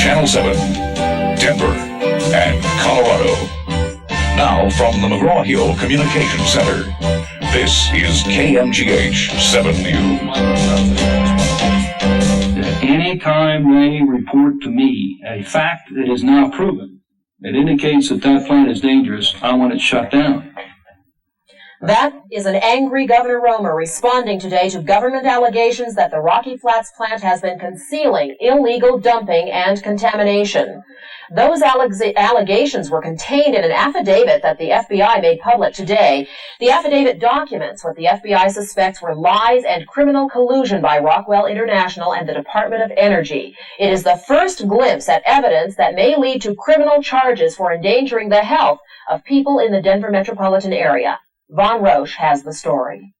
Channel 7, Denver, and Colorado. Now from the McGraw-Hill Communications Center, this is KMGH 7 News. Anytime they report to me a fact that is now proven, that indicates that that plant is dangerous, I want it shut down. That is an angry Governor Romer responding today to government allegations that the Rocky Flats plant has been concealing illegal dumping and contamination. Those allegations were contained in an affidavit that the FBI made public today. The affidavit documents what the FBI suspects were lies and criminal collusion by Rockwell International and the Department of Energy. It is the first glimpse at evidence that may lead to criminal charges for endangering the health of people in the Denver metropolitan area. Von Roche has the story.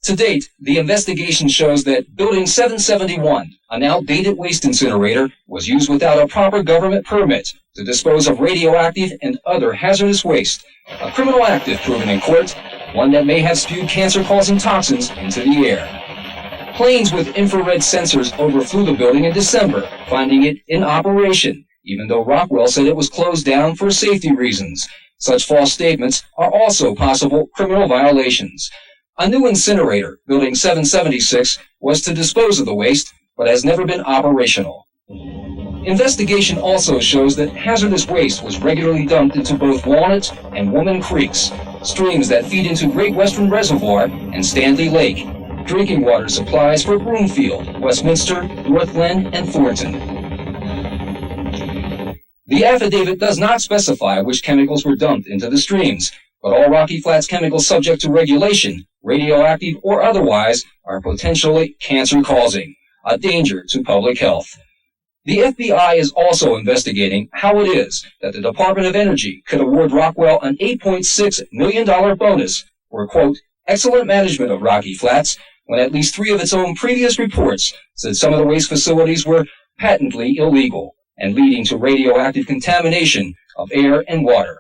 To date, the investigation shows that Building 771, an outdated waste incinerator, was used without a proper government permit to dispose of radioactive and other hazardous waste, a criminal act if proven in court, one that may have spewed cancer-causing toxins into the air. Planes with infrared sensors overflew the building in December, finding it in operation, even though Rockwell said it was closed down for safety reasons. Such false statements are also possible criminal violations. A new incinerator, Building 776, was to dispose of the waste, but has never been operational. Investigation also shows that hazardous waste was regularly dumped into both Walnut and Woman Creeks, streams that feed into Great Western Reservoir and Stanley Lake, drinking water supplies for Broomfield, Westminster, Northland, and Thornton. The affidavit does not specify which chemicals were dumped into the streams, but all Rocky Flats chemicals subject to regulation, radioactive or otherwise, are potentially cancer-causing, a danger to public health. The FBI is also investigating how it is that the Department of Energy could award Rockwell an $8.6 million bonus for, quote, excellent management of Rocky Flats, when at least 3 of its own previous reports said some of the waste facilities were patently illegal and leading to radioactive contamination of air and water.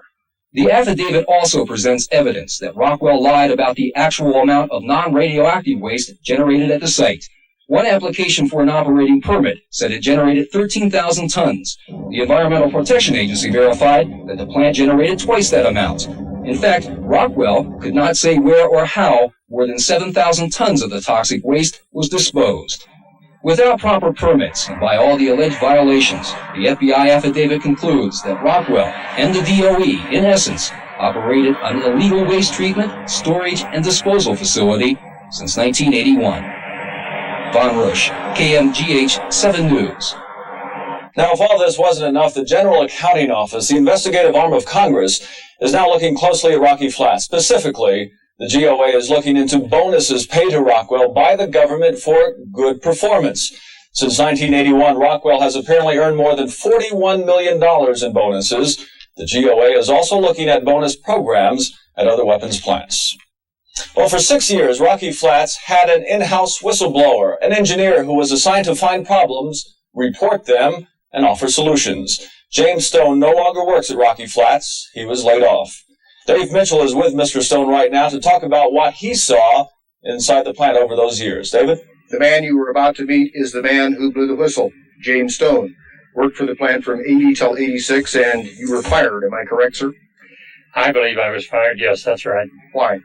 The affidavit also presents evidence that Rockwell lied about the actual amount of non-radioactive waste generated at the site. One application for an operating permit said it generated 13,000 tons. The Environmental Protection Agency verified that the plant generated twice that amount. In fact, Rockwell could not say where or how more than 7,000 tons of the toxic waste was disposed. Without proper permits and by all the alleged violations, the FBI affidavit concludes that Rockwell and the DOE, in essence, operated an illegal waste treatment, storage, and disposal facility since 1981. Von Rush, KMGH 7 News. Now, if all this wasn't enough, the General Accounting Office, the investigative arm of Congress, is now looking closely at Rocky Flats. Specifically, the GOA is looking into bonuses paid to Rockwell by the government for good performance. Since 1981, Rockwell has apparently earned more than $41 million in bonuses. The GOA is also looking at bonus programs at other weapons plants. Well, for 6 years, Rocky Flats had an in-house whistleblower, an engineer who was assigned to find problems, report them, and offer solutions. James Stone no longer works at Rocky Flats. He was laid off. Dave Minshall is with Mr. Stone right now to talk about what he saw inside the plant over those years. David? The man you were about to meet is the man who blew the whistle, James Stone. Worked for the plant from 80 till 86, and you were fired. Am I correct, sir? I believe I was fired. Yes, that's right. Why?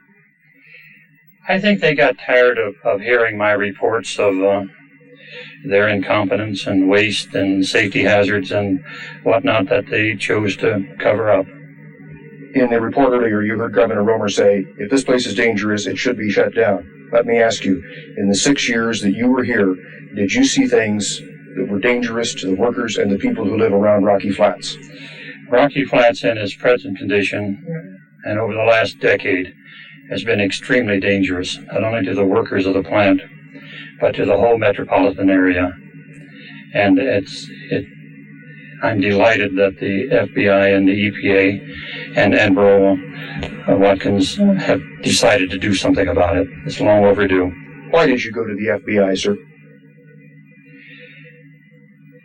I think they got tired of hearing my reports of their incompetence and waste and safety hazards and whatnot that they chose to cover up. In the report earlier, you heard Governor Romer say, if this place is dangerous, it should be shut down. Let me ask you, in the 6 years that you were here, did you see things that were dangerous to the workers and the people who live around Rocky Flats? Rocky Flats in its present condition and over the last decade has been extremely dangerous, not only to the workers of the plant, but to the whole metropolitan area. And I'm delighted that the FBI and the EPA and Enbro Watkins have decided to do something about it. It's long overdue. Why did you go to the FBI, sir?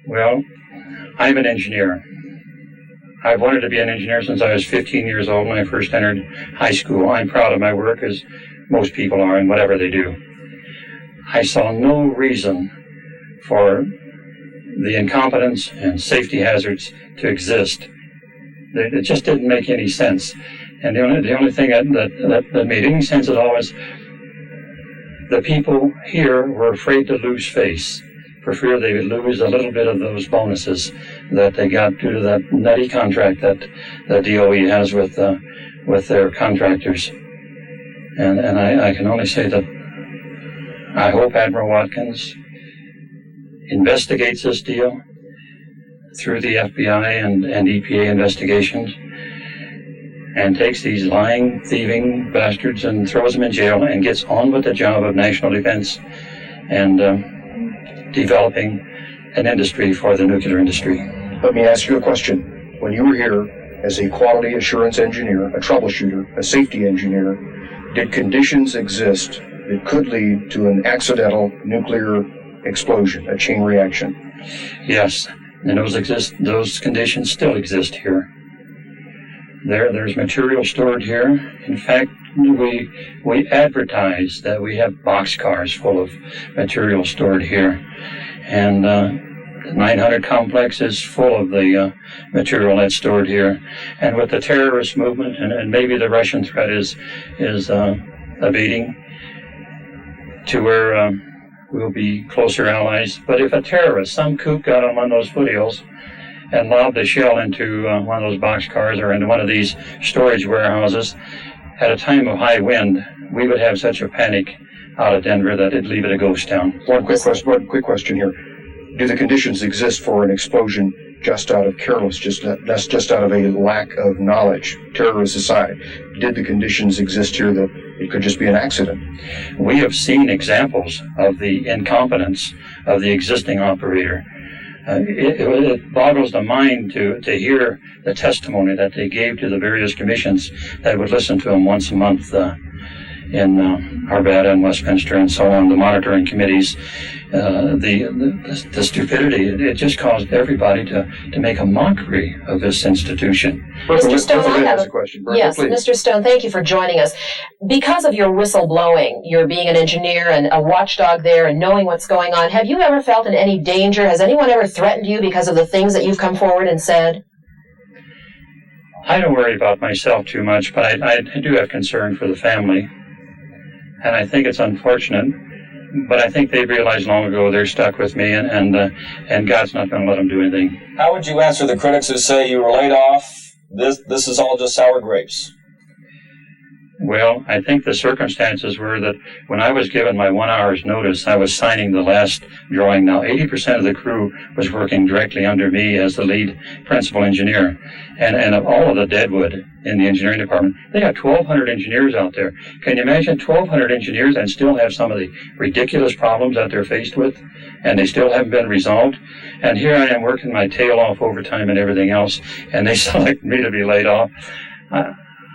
Well, I'm an engineer. I've wanted to be an engineer since I was 15 years old when I first entered high school. I'm proud of my work, as most people are in whatever they do. I saw no reason for the incompetence and safety hazards to exist. It just didn't make any sense. And the only thing that made any sense at all is the people here were afraid to lose face, for fear they would lose a little bit of those bonuses that they got due to that nutty contract that the DOE has with their contractors. And I can only say that I hope Admiral Watkins investigates this deal through the FBI and EPA investigations and takes these lying, thieving bastards and throws them in jail and gets on with the job of national defense and developing an industry for the nuclear industry. Let me ask you a question. When you were here as a quality assurance engineer, a troubleshooter, a safety engineer, did conditions exist that could lead to an accidental nuclear explosion, a chain reaction? Yes, and those conditions still exist here. There's material stored here. In fact, we advertise that we have boxcars full of material stored here. And the 900 complex is full of the material that's stored here. And with the terrorist movement, and maybe the Russian threat is abating to where we'll be closer allies. But if a terrorist, some kook got on one of those foothills and lobbed a shell into one of those boxcars or into one of these storage warehouses at a time of high wind, we would have such a panic out of Denver that it'd leave it a ghost town. One quick question here. Do the conditions exist for an explosion just out of carelessness, that's just out of a lack of knowledge, terrorists aside? Did the conditions exist here that it could just be an accident? We have seen examples of the incompetence of the existing operator. It boggles the mind to hear the testimony that they gave to the various commissions that would listen to them once a month in Arvada and Westminster and so on, the monitoring committees. The stupidity, it just caused everybody to make a mockery of this institution. Mr. Stone, I have a question. Yes, please. Mr. Stone, thank you for joining us. Because of your whistleblowing, you're being an engineer and a watchdog there and knowing what's going on, have you ever felt in any danger? Has anyone ever threatened you because of the things that you've come forward and said? I don't worry about myself too much, but I do have concern for the family. And I think it's unfortunate, but I think they realized long ago they're stuck with me, and God's not going to let them do anything. How would you answer the critics who say you were laid off? This is all just sour grapes. Well, I think the circumstances were that when I was given my 1 hour's notice, I was signing the last drawing. Now, 80% of the crew was working directly under me as the lead principal engineer. And of all of the deadwood in the engineering department, they got 1,200 engineers out there. Can you imagine 1,200 engineers and still have some of the ridiculous problems that they're faced with, and they still haven't been resolved? And here I am working my tail off overtime and everything else, and they select me to be laid off.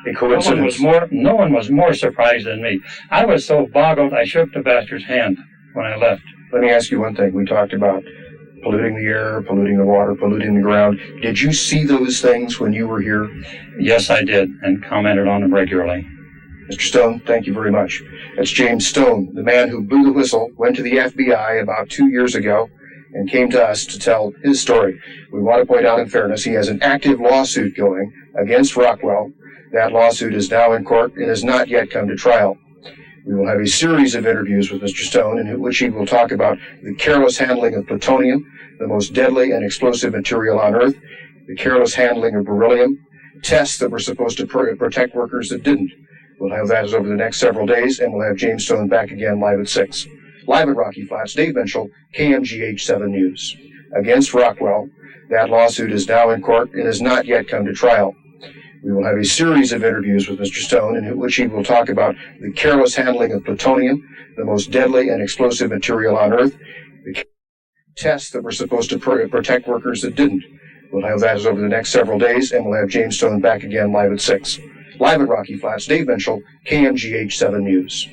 A coincidence. No one was more surprised than me. I was so boggled, I shook the bastard's hand when I left. Let me ask you one thing. We talked about polluting the air, polluting the water, polluting the ground. Did you see those things when you were here? Yes, I did, and commented on them regularly. Mr. Stone, thank you very much. That's James Stone, the man who blew the whistle, went to the FBI about 2 years ago, and came to us to tell his story. We want to point out in fairness, he has an active lawsuit going against Rockwell. That lawsuit is now in court and has not yet come to trial. We will have a series of interviews with Mr. Stone in which he will talk about the careless handling of plutonium, the most deadly and explosive material on Earth, the careless handling of beryllium, tests that were supposed to protect workers that didn't. We'll have that over the next several days, and we'll have James Stone back again live at 6. Live at Rocky Flats, Dave Minshall, KMGH 7 News. Against Rockwell, that lawsuit is now in court and has not yet come to trial. We will have a series of interviews with Mr. Stone in which he will talk about the careless handling of plutonium, the most deadly and explosive material on Earth, the tests that were supposed to protect workers that didn't. We'll have that over the next several days, and we'll have James Stone back again live at 6. Live at Rocky Flats, Dave Minshall, KMGH 7 News.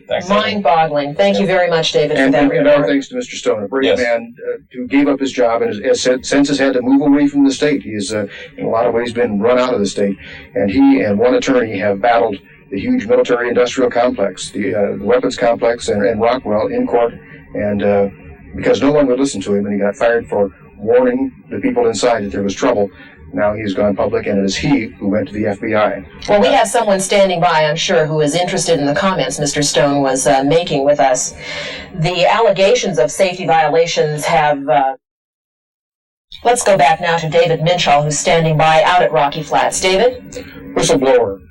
Thanks, mind-boggling. Thank you very much, David, for that and our report. thanks to Mr. Stone, a brave man who gave up his job and has since has had to move away from the state. He has, in a lot of ways, been run out of the state. And he and one attorney have battled the huge military-industrial complex, the weapons complex, and Rockwell in court. And because no one would listen to him, and he got fired for warning the people inside that there was trouble. Now he's gone public, and it is he who went to the FBI. Well, we have someone standing by, I'm sure, who is interested in the comments Mr. Stone was making with us. The allegations of safety violations have... Let's go back now to David Minshall, who's standing by out at Rocky Flats. David? Whistleblower,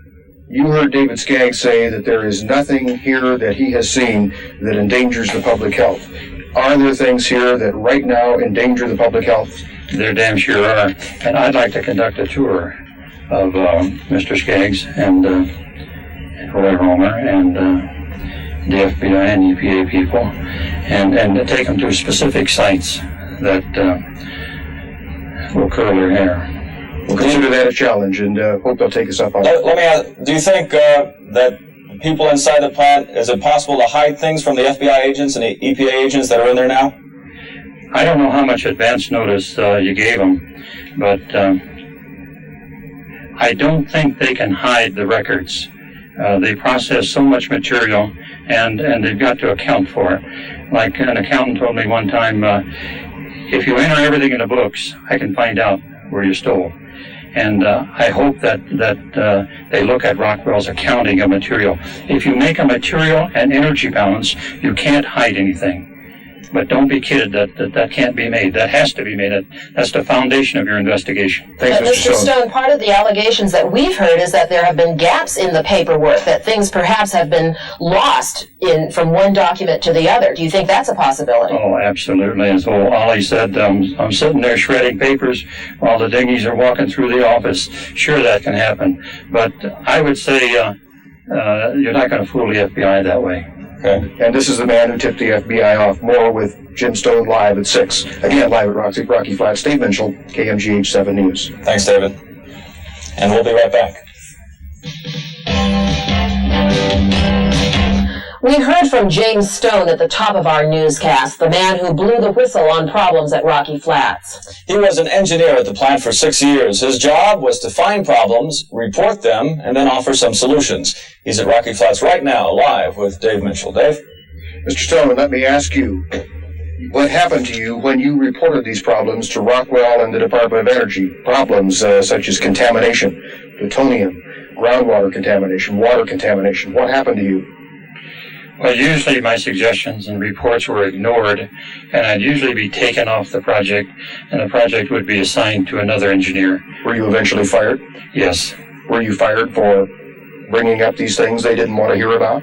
you heard David Skaggs say that there is nothing here that he has seen that endangers the public health. Are there things here that right now endanger the public health? There damn sure are. And I'd like to conduct a tour of Mr. Skaggs and Roy Romer and the FBI and EPA people and take them to specific sites that will curl their hair. We'll consider that a challenge and hope they'll take us up on it. Let me ask, do you think that people inside the plant, is it possible to hide things from the FBI agents and the EPA agents that are in there now? I don't know how much advance notice you gave them, but I don't think they can hide the records. They process so much material, and they've got to account for it. Like an accountant told me one time, if you enter everything in the books, I can find out where you stole. And I hope that they look at Rockwell's accounting of material. If you make a material and energy balance, you can't hide anything. But don't be kidded that can't be made. That has to be made. That's the foundation of your investigation. Thanks, Mr. Stone, part of the allegations that we've heard is that there have been gaps in the paperwork, that things perhaps have been lost from one document to the other. Do you think that's a possibility? Oh, absolutely. As old Ollie said, I'm sitting there shredding papers while the dinghies are walking through the office. Sure, that can happen. But I would say you're not going to fool the FBI that way. Okay. And this is the man who tipped the FBI off. More with Jim Stone live at 6. Again, live at Rocky Flats. Dave Minshall, KMGH 7 News. Thanks, David. And we'll be right back. We heard from James Stone at the top of our newscast, the man who blew the whistle on problems at Rocky Flats. He was an engineer at the plant for 6 years. His job was to find problems, report them, and then offer some solutions. He's at Rocky Flats right now, live with Dave Minshall. Dave? Mr. Stone, let me ask you, what happened to you when you reported these problems to Rockwell and the Department of Energy? Problems such as contamination, plutonium, groundwater contamination, water contamination. What happened to you? Well, usually my suggestions and reports were ignored, and I'd usually be taken off the project, and the project would be assigned to another engineer. Were you eventually fired? Yes. Were you fired for bringing up these things they didn't want to hear about?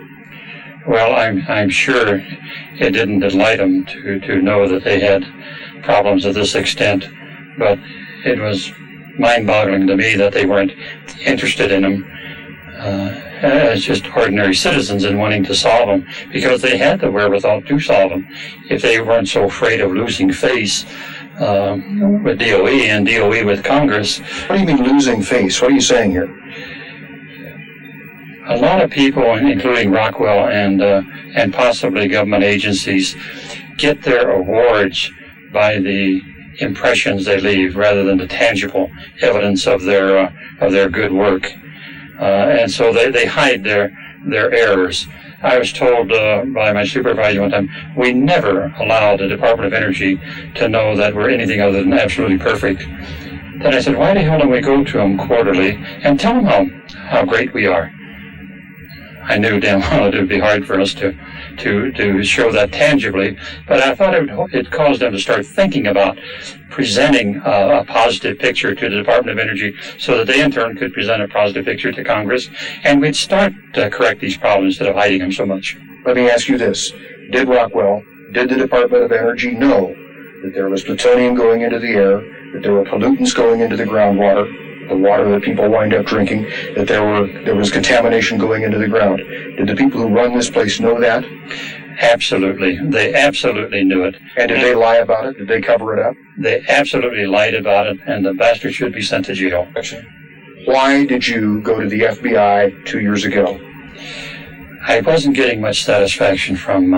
Well, I'm sure it didn't delight them to know that they had problems of this extent, but it was mind-boggling to me that they weren't interested in them as just ordinary citizens in wanting to solve them, because they had the wherewithal to solve them if they weren't so afraid of losing face with DOE and DOE with Congress. What do you mean losing face? What are you saying here? A lot of people, including Rockwell and possibly government agencies, get their awards by the impressions they leave rather than the tangible evidence of their good work. And so they hide their errors. I was told by my supervisor one time, we never allow the Department of Energy to know that we're anything other than absolutely perfect. Then I said, why the hell don't we go to them quarterly and tell them how great we are? I knew damn well it would be hard for us to show that tangibly, but I thought it caused them to start thinking about presenting a positive picture to the Department of Energy so that they in turn could present a positive picture to Congress, and we'd start to correct these problems instead of hiding them so much. Let me ask you this. Did the Department of Energy know that there was plutonium going into the air, that there were pollutants going into the groundwater, the water that people wind up drinking, that there was contamination going into the ground? Did the people who run this place know that? Absolutely. They absolutely knew it. And did they lie about it? Did they cover it up? They absolutely lied about it, and the bastard should be sent to jail. Why did you go to the FBI 2 years ago? I wasn't getting much satisfaction from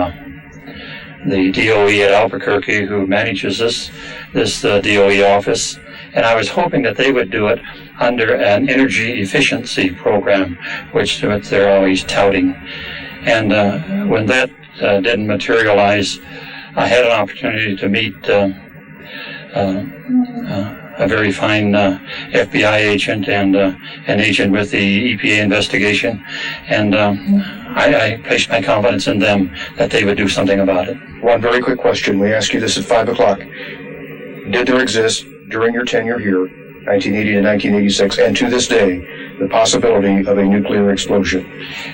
the DOE at Albuquerque, who manages this DOE office, and I was hoping that they would do it under an energy efficiency program, which they're always touting. And when that didn't materialize, I had an opportunity to meet a very fine FBI agent and an agent with the EPA investigation, and I placed my confidence in them that they would do something about it. One very quick question. We ask you this at 5 o'clock. Did there exist, during your tenure here, 1980 to 1986, and to this day, the possibility of a nuclear explosion?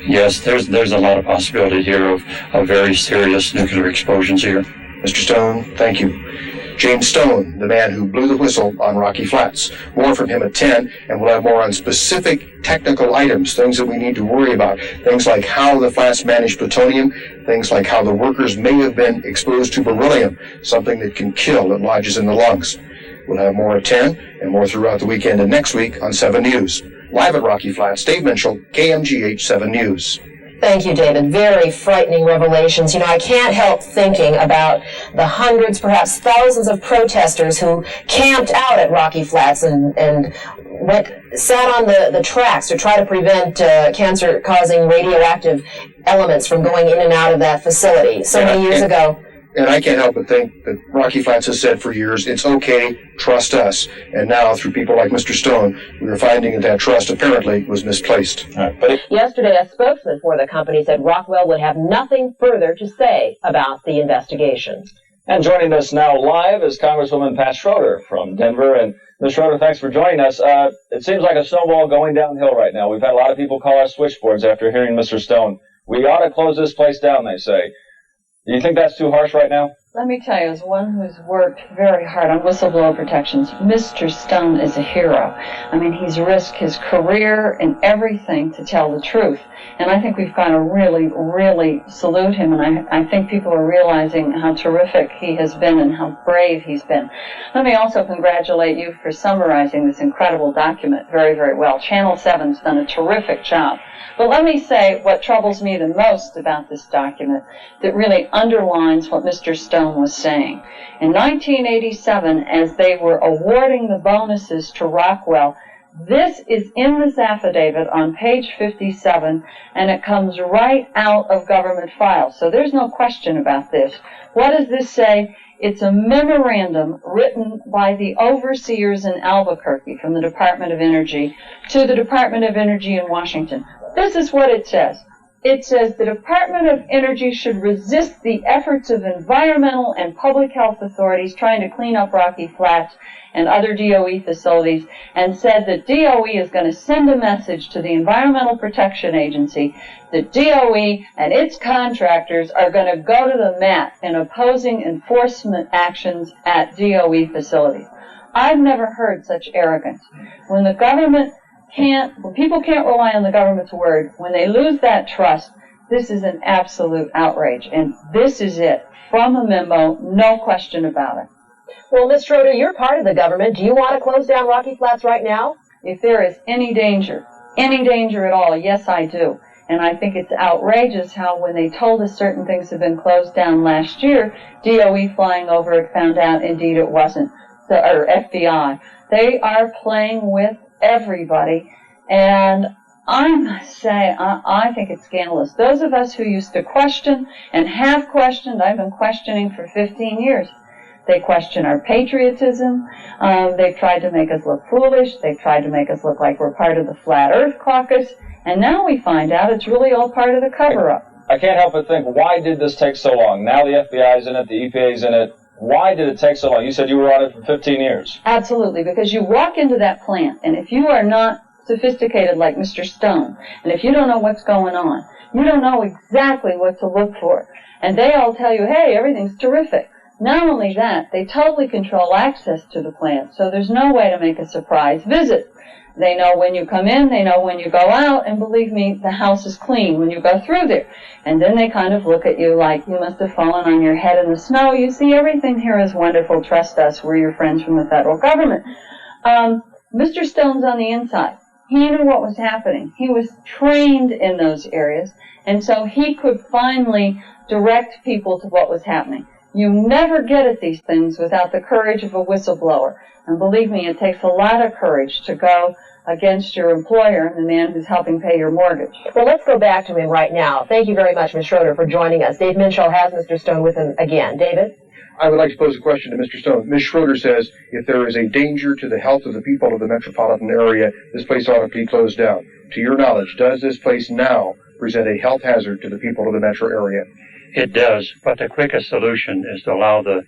Yes, there's a lot of possibility here of very serious nuclear explosions here. Mr. Stone, thank you. James Stone, the man who blew the whistle on Rocky Flats. More from him at 10, and we'll have more on specific technical items, things that we need to worry about, things like how the flats manage plutonium, things like how the workers may have been exposed to beryllium, something that can kill that lodges in the lungs. We'll have more at 10, and more throughout the weekend and next week on 7 News. Live at Rocky Flats, Dave Minshall, KMGH 7 News. Thank you, David. Very frightening revelations. You know, I can't help thinking about the hundreds, perhaps thousands of protesters who camped out at Rocky Flats and sat on the tracks to try to prevent cancer-causing radioactive elements from going in and out of that facility so many years ago. And I can't help but think that Rocky Flats has said for years, it's okay, trust us. And now, through people like Mr. Stone, we are finding that trust apparently was misplaced. Yesterday, a spokesman for the company said Rockwell would have nothing further to say about the investigation. And joining us now live is Congresswoman Pat Schroeder from Denver. And Ms. Schroeder, thanks for joining us. It seems like a snowball going downhill right now. We've had a lot of people call our switchboards after hearing Mr. Stone. We ought to close this place down, they say. Do you think that's too harsh right now? Let me tell you, as one who's worked very hard on whistleblower protections, Mr. Stone is a hero. I mean, he's risked his career and everything to tell the truth. And I think we've got to really, really salute him. And I think people are realizing how terrific he has been and how brave he's been. Let me also congratulate you for summarizing this incredible document very, very well. Channel 7's done a terrific job. But let me say what troubles me the most about this document that really underlines what Mr. Stone was saying. In 1987, as they were awarding the bonuses to Rockwell, this is in this affidavit on page 57, and it comes right out of government files. So there's no question about this. What does this say? It's a memorandum written by the overseers in Albuquerque from the Department of Energy to the Department of Energy in Washington. This is what it says. It says the Department of Energy should resist the efforts of environmental and public health authorities trying to clean up Rocky Flats and other DOE facilities, and said that DOE is going to send a message to the Environmental Protection Agency that DOE and its contractors are going to go to the mat in opposing enforcement actions at DOE facilities. I've never heard such arrogance. When the government when people can't rely on the government's word, when they lose that trust, this is an absolute outrage. And this is it. From a memo, no question about it. Well, Ms. Schroeder, you're part of the government. Do you want to close down Rocky Flats right now? If there is any danger at all, yes, I do. And I think it's outrageous how when they told us certain things have been closed down last year, DOE flying over it found out indeed it wasn't, or FBI. They are playing with everybody, and I must say, I think it's scandalous. Those of us who used to question and have questioned, I've been questioning for 15 years. They question our patriotism. They've tried to make us look foolish. They've tried to make us look like we're part of the Flat Earth Caucus, and now we find out it's really all part of the cover-up. I can't help but think, why did this take so long? Now the FBI's in it, the EPA's in it. Why did it take so long? You said you were on it for 15 years. Absolutely, because you walk into that plant, and if you are not sophisticated like Mr. Stone, and if you don't know what's going on, you don't know exactly what to look for. And they all tell you, hey, everything's terrific. Not only that, they totally control access to the plant, so there's no way to make a surprise visit. They know when you come in, they know when you go out, and believe me, the house is clean when you go through there. And then they kind of look at you like you must have fallen on your head in the snow. You see, everything here is wonderful. Trust us. We're your friends from the federal government. Mr. Stone's on the inside. He knew what was happening. He was trained in those areas, and so he could finally direct people to what was happening. You never get at these things without the courage of a whistleblower. And believe me, it takes a lot of courage to go against your employer and the man who's helping pay your mortgage. Well, let's go back to him right now. Thank you very much, Ms. Schroeder, for joining us. Dave Minshall has Mr. Stone with him again. David? I would like to pose a question to Mr. Stone. Ms. Schroeder says if there is a danger to the health of the people of the metropolitan area, this place ought to be closed down. To your knowledge, does this place now present a health hazard to the people of the metro area? It does, but the quickest solution is to allow the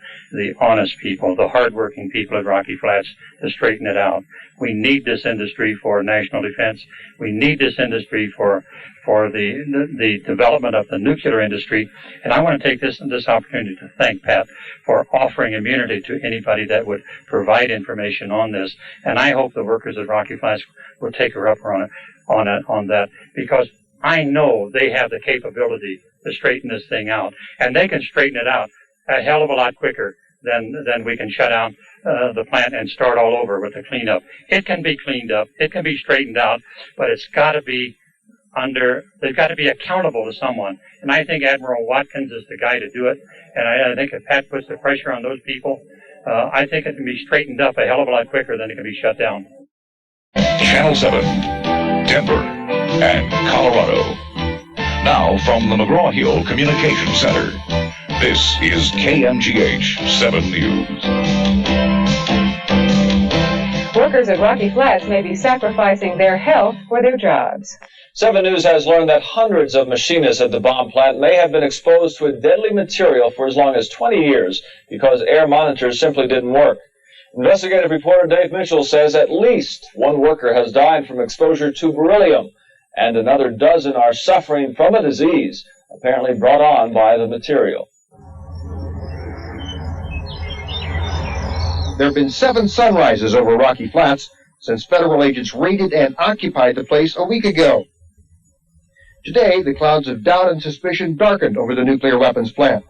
honest people, the hardworking people at Rocky Flats to straighten it out. We need this industry for national defense. We need this industry for the development of the nuclear industry. And I want to take this opportunity to thank Pat for offering immunity to anybody that would provide information on this. And I hope the workers at Rocky Flats will take her up on that, because I know they have the capability to straighten this thing out, and they can straighten it out a hell of a lot quicker than we can shut down the plant and start all over with the cleanup. It can be cleaned up, it can be straightened out, but it's got to be they've got to be accountable to someone. And I think Admiral Watkins is the guy to do it. And I think if Pat puts the pressure on those people, I think it can be straightened up a hell of a lot quicker than it can be shut down. Channel 7, Denver, and Colorado. Now from the McGraw-Hill Communications Center, this is KMGH 7 News. Workers at Rocky Flats may be sacrificing their health for their jobs. 7 News has learned that hundreds of machinists at the bomb plant may have been exposed to a deadly material for as long as 20 years because air monitors simply didn't work. Investigative reporter Dave Minshall says at least one worker has died from exposure to beryllium, and another dozen are suffering from a disease apparently brought on by the material. There have been 7 sunrises over Rocky Flats since federal agents raided and occupied the place a week ago. Today, the clouds of doubt and suspicion darkened over the nuclear weapons plant.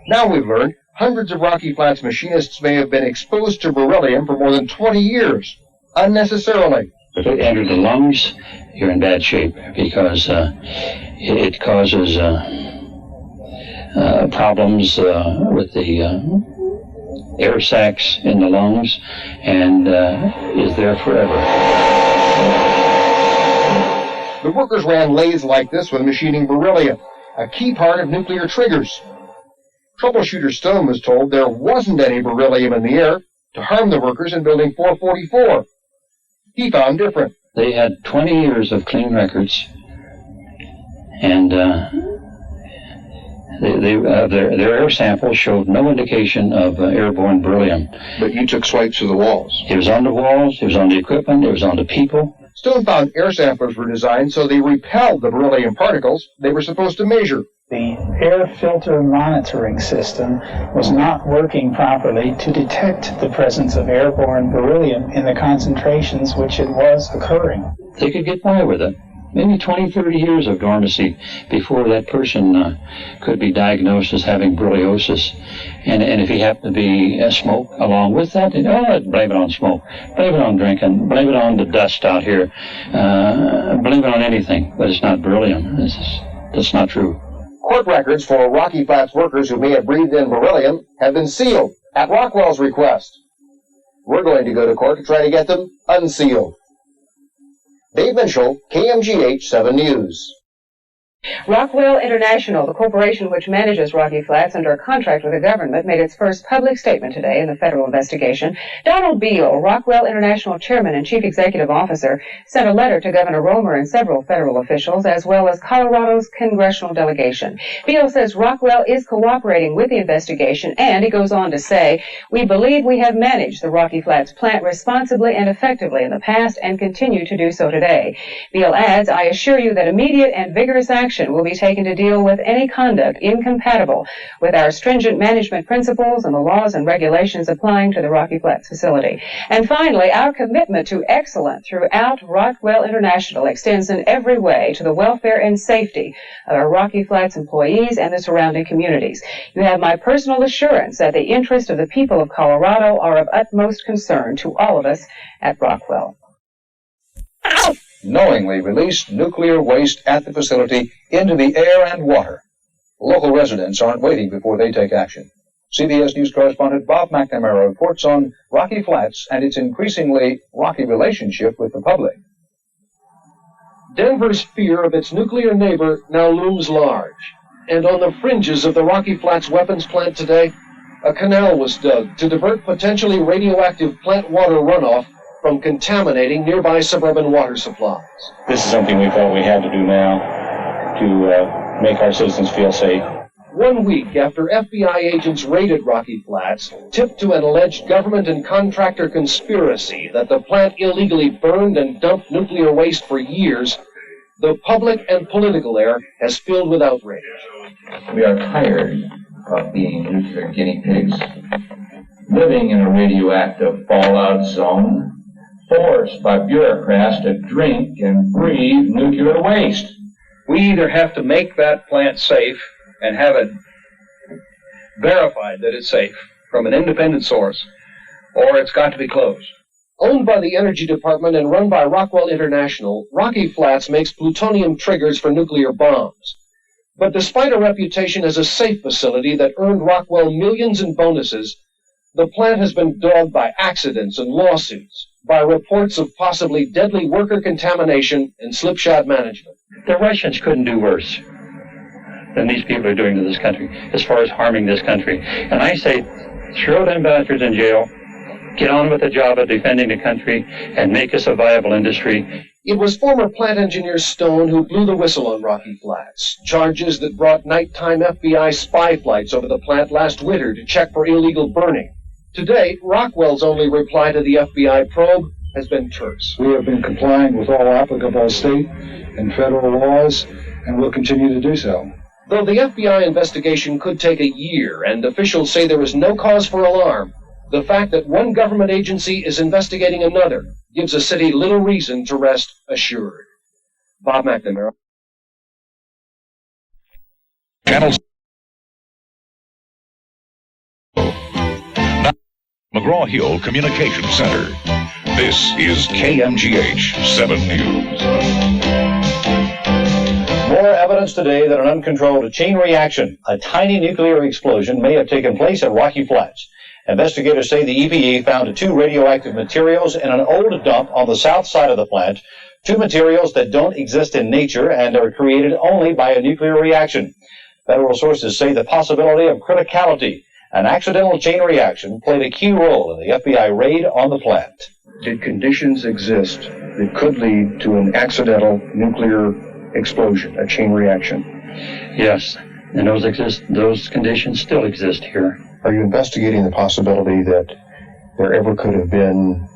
Now we've learned hundreds of Rocky Flats machinists may have been exposed to beryllium for more than 20 years, unnecessarily. If it entered the lungs, you're in bad shape because it causes problems with the air sacs in the lungs and is there forever. The workers ran lathes like this when machining beryllium, a key part of nuclear triggers. Troubleshooter Stone was told there wasn't any beryllium in the air to harm the workers in Building 444. He found different. They had 20 years of clean records, and their air samples showed no indication of airborne beryllium. But you took swipes of the walls. It was on the walls, it was on the equipment, it was on the people. Stone found air samplers were designed so they repelled the beryllium particles they were supposed to measure. The air filter monitoring system was not working properly to detect the presence of airborne beryllium in the concentrations which it was occurring. They could get by with it. Maybe 20, 30 years of dormancy before that person could be diagnosed as having berylliosis. And if he happened to be smoke along with that, blame it on smoke, blame it on drinking, blame it on the dust out here, blame it on anything, but it's not beryllium. That's not true. Court records for Rocky Flats workers who may have breathed in beryllium have been sealed at Rockwell's request. We're going to go to court to try to get them unsealed. Dave Minshall, KMGH 7 News. Rockwell International, the corporation which manages Rocky Flats under a contract with the government, made its first public statement today in the federal investigation. Donald Beal, Rockwell International Chairman and Chief Executive Officer, sent a letter to Governor Romer and several federal officials, as well as Colorado's congressional delegation. Beal says Rockwell is cooperating with the investigation, and he goes on to say, "We believe we have managed the Rocky Flats plant responsibly and effectively in the past and continue to do so today." Beal adds, "I assure you that immediate and vigorous action will be taken to deal with any conduct incompatible with our stringent management principles and the laws and regulations applying to the Rocky Flats facility." And finally, our commitment to excellence throughout Rockwell International extends in every way to the welfare and safety of our Rocky Flats employees and the surrounding communities. You have my personal assurance that the interests of the people of Colorado are of utmost concern to all of us at Rockwell. Knowingly released nuclear waste at the facility into the air and water. Local residents aren't waiting before they take action. CBS News correspondent Bob McNamara reports on Rocky Flats and its increasingly rocky relationship with the public. Denver's fear of its nuclear neighbor now looms large. And on the fringes of the Rocky Flats weapons plant today, a canal was dug to divert potentially radioactive plant water runoff from contaminating nearby suburban water supplies. This is something we felt we had to do now to make our citizens feel safe. 1 week after FBI agents raided Rocky Flats, tipped to an alleged government and contractor conspiracy that the plant illegally burned and dumped nuclear waste for years, the public and political air has filled with outrage. We are tired of being nuclear guinea pigs, living in a radioactive fallout zone, forced by bureaucrats to drink and breathe nuclear waste. We either have to make that plant safe and have it verified that it's safe from an independent source, or it's got to be closed. Owned by the Energy Department and run by Rockwell International, Rocky Flats makes plutonium triggers for nuclear bombs. But despite a reputation as a safe facility that earned Rockwell millions in bonuses, the plant has been dogged by accidents and lawsuits, by reports of possibly deadly worker contamination and slipshod management. The Russians couldn't do worse than these people are doing to this country, as far as harming this country. And I say, throw them bastards in jail, get on with the job of defending the country, and make us a viable industry. It was former plant engineer Stone who blew the whistle on Rocky Flats, charges that brought nighttime FBI spy flights over the plant last winter to check for illegal burning. Today, Rockwell's only reply to the FBI probe has been terse. We have been complying with all applicable state and federal laws, and will continue to do so. Though the FBI investigation could take a year, and officials say there is no cause for alarm, the fact that one government agency is investigating another gives a city little reason to rest assured. Bob McNamara. Channels. McGraw-Hill Communications Center. This is KMGH 7 News. More evidence today that an uncontrolled chain reaction, a tiny nuclear explosion, may have taken place at Rocky Flats. Investigators say the EPA found 2 radioactive materials in an old dump on the south side of the plant, 2 materials that don't exist in nature and are created only by a nuclear reaction. Federal sources say the possibility of criticality, an accidental chain reaction, played a key role in the FBI raid on the plant. Did conditions exist that could lead to an accidental nuclear explosion, a chain reaction? Yes, and those conditions still exist here. Are you investigating the possibility that there ever could have been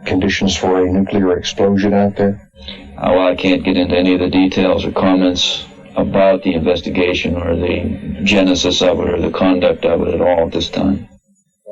conditions for a nuclear explosion out there? Well, I can't get into any of the details or comments about the investigation or the genesis of it or the conduct of it at all at this time.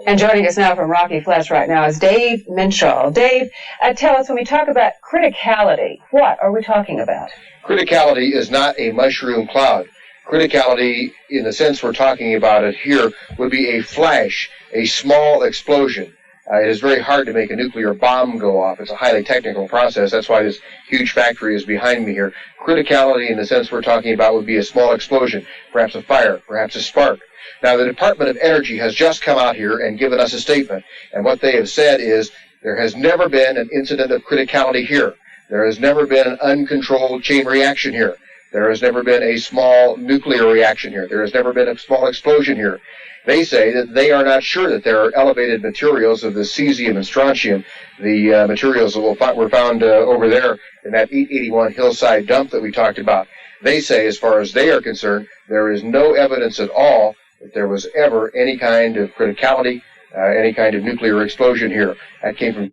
And joining us now from Rocky Flats right now is Dave Minshall. Dave, tell us, when we talk about criticality, what are we talking about? Criticality is not a mushroom cloud. Criticality, in the sense we're talking about it here, would be a flash, a small explosion. It is very hard to make a nuclear bomb go off. It's a highly technical process. That's why this huge factory is behind me here. Criticality, in the sense we're talking about, would be a small explosion, perhaps a fire, perhaps a spark. Now, the Department of Energy has just come out here and given us a statement, and what they have said is there has never been an incident of criticality here. There has never been an uncontrolled chain reaction here. There has never been a small nuclear reaction here. There has never been a small explosion here. They say that they are not sure that there are elevated materials of the cesium and strontium, the materials that were found over there in that 881 hillside dump that we talked about. They say, as far as they are concerned, there is no evidence at all that there was ever any kind of criticality, any kind of nuclear explosion here. That came from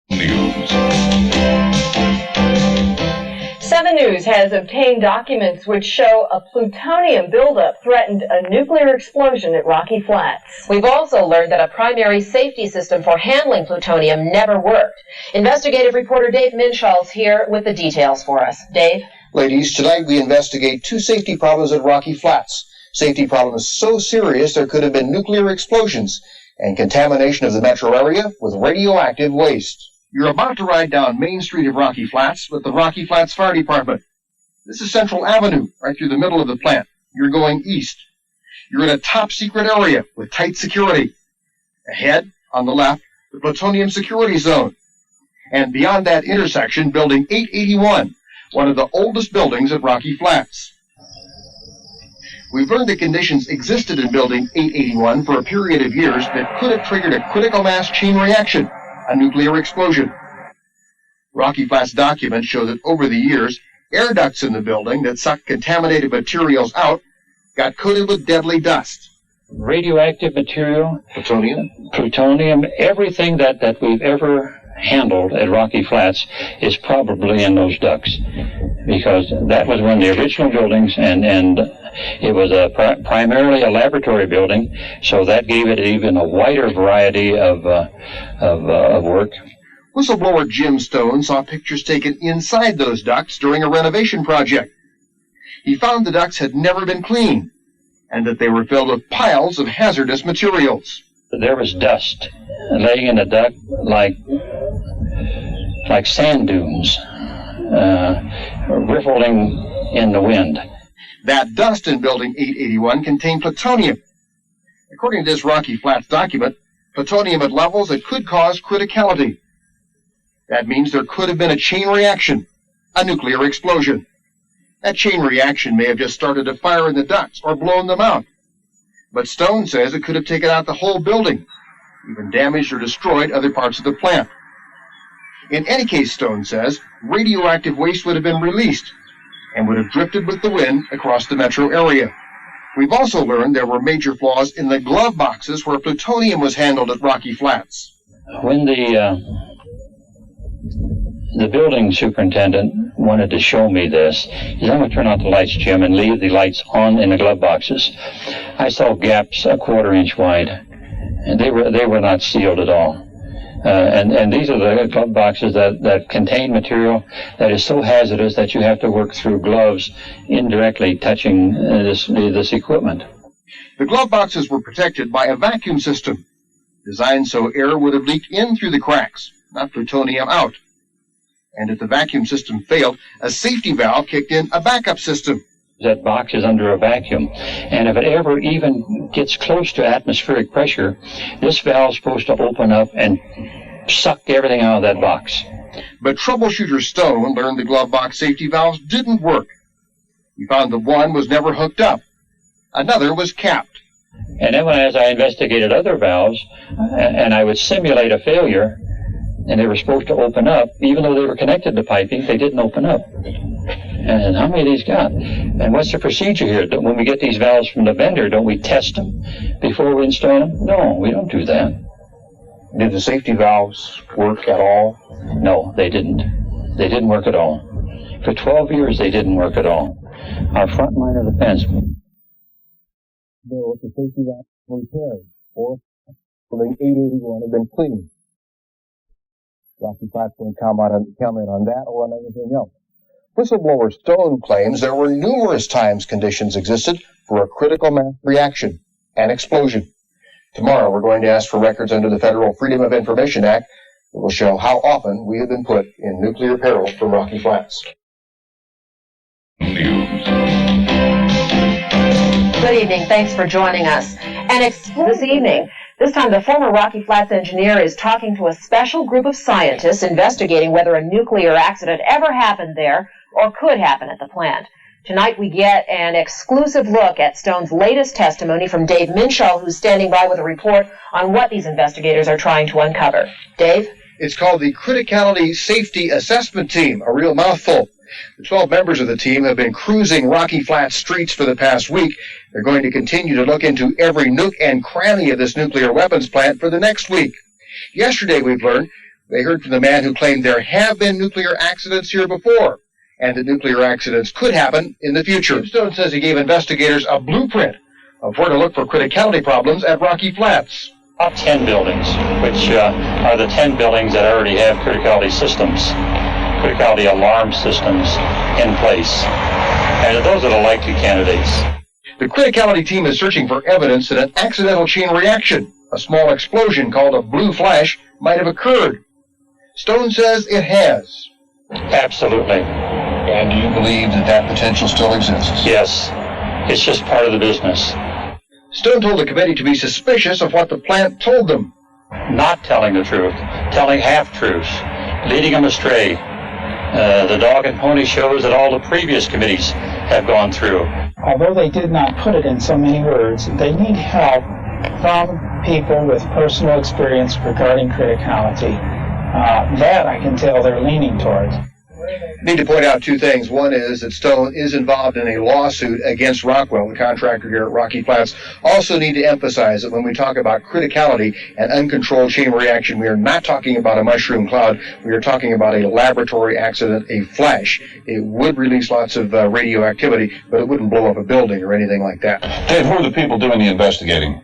News. 7 News has obtained documents which show a plutonium buildup threatened a nuclear explosion at Rocky Flats. We've also learned that a primary safety system for handling plutonium never worked. Investigative reporter Dave Minshall is here with the details for us. Dave? Ladies, tonight we investigate 2 safety problems at Rocky Flats. Safety problems so serious there could have been nuclear explosions and contamination of the metro area with radioactive waste. You're about to ride down Main Street of Rocky Flats with the Rocky Flats Fire Department. This is Central Avenue, right through the middle of the plant. You're going east. You're in a top-secret area with tight security. Ahead, on the left, the plutonium security zone. And beyond that intersection, Building 881, one of the oldest buildings at Rocky Flats. We've learned that conditions existed in Building 881 for a period of years that could have triggered a critical mass chain reaction, a nuclear explosion. Rocky Flats documents show that over the years, air ducts in the building that sucked contaminated materials out got coated with deadly dust. Radioactive material, plutonium, everything that we've ever handled at Rocky Flats is probably in those ducts, because that was one of the original buildings, and it was primarily a laboratory building, so that gave it even a wider variety of work. Whistleblower Jim Stone saw pictures taken inside those ducts during a renovation project. He found the ducts had never been cleaned, and that they were filled with piles of hazardous materials. There was dust laying in the duct like sand dunes, riffling in the wind. That dust in Building 881 contained plutonium. According to this Rocky Flats document, plutonium at levels that could cause criticality. That means there could have been a chain reaction, a nuclear explosion. That chain reaction may have just started a fire in the ducts or blown them out. But Stone says it could have taken out the whole building, even damaged or destroyed other parts of the plant. In any case, Stone says, radioactive waste would have been released and would have drifted with the wind across the metro area. We've also learned there were major flaws in the glove boxes where plutonium was handled at Rocky Flats. When the building superintendent wanted to show me this, he said, "I'm going to turn out the lights, Jim, and leave the lights on in the glove boxes." I saw gaps a quarter-inch wide, and they were not sealed at all. And these are the glove boxes that contain material that is so hazardous that you have to work through gloves indirectly touching this equipment. The glove boxes were protected by a vacuum system, designed so air would have leaked in through the cracks, not plutonium out. And if the vacuum system failed, a safety valve kicked in a backup system. That box is under a vacuum, and if it ever even gets close to atmospheric pressure, this valve's supposed to open up and suck everything out of that box. But troubleshooter Stone learned the glove box safety valves didn't work. He found that one was never hooked up. Another was capped. And then as I investigated other valves, and I would simulate a failure, and they were supposed to open up, even though they were connected to piping, they didn't open up. And how many of these got? And what's the procedure here? When we get these valves from the vendor, don't we test them before we install them? No, we don't do that. Did the safety valves work at all? No, they didn't. They didn't work at all. For 12 years, they didn't work at all. Our front line of defense. The safety valves were repaired, or Building 881 had been cleaned. Rocky Flats won't comment on that or on anything else. Whistleblower Stone claims there were numerous times conditions existed for a critical mass reaction, an explosion. Tomorrow we're going to ask for records under the Federal Freedom of Information Act that will show how often we have been put in nuclear peril from Rocky Flats. Good evening. Thanks for joining us. And this evening, this time the former Rocky Flats engineer is talking to a special group of scientists investigating whether a nuclear accident ever happened there or could happen at the plant. Tonight we get an exclusive look at Stone's latest testimony from Dave Minshall, who's standing by with a report on what these investigators are trying to uncover. Dave? It's called the Criticality Safety Assessment Team, a real mouthful. The 12 members of the team have been cruising Rocky Flats streets for the past week. They're going to continue to look into every nook and cranny of this nuclear weapons plant for the next week. Yesterday, we've learned, they heard from the man who claimed there have been nuclear accidents here before, and that nuclear accidents could happen in the future. Stone says he gave investigators a blueprint of where to look for criticality problems at Rocky Flats. About 10 buildings, which are the 10 buildings that already have criticality systems, criticality alarm systems in place. And those are the likely candidates. The criticality team is searching for evidence that an accidental chain reaction, a small explosion called a blue flash, might have occurred. Stone says it has. Absolutely. And do you believe that that potential still exists? Yes. It's just part of the business. Stone told the committee to be suspicious of what the plant told them. Not telling the truth, telling half-truths, leading them astray. The dog and pony shows that all the previous committees have gone through. Although they did not put it in so many words, they need help from people with personal experience regarding criticality. That I can tell they're leaning towards. Need to point out two things. One is that Stone is involved in a lawsuit against Rockwell, the contractor here at Rocky Flats. Also need to emphasize that when we talk about criticality and uncontrolled chain reaction, we are not talking about a mushroom cloud. We are talking about a laboratory accident, a flash. It would release lots of radioactivity, but it wouldn't blow up a building or anything like that. Dave, who are the people doing the investigating?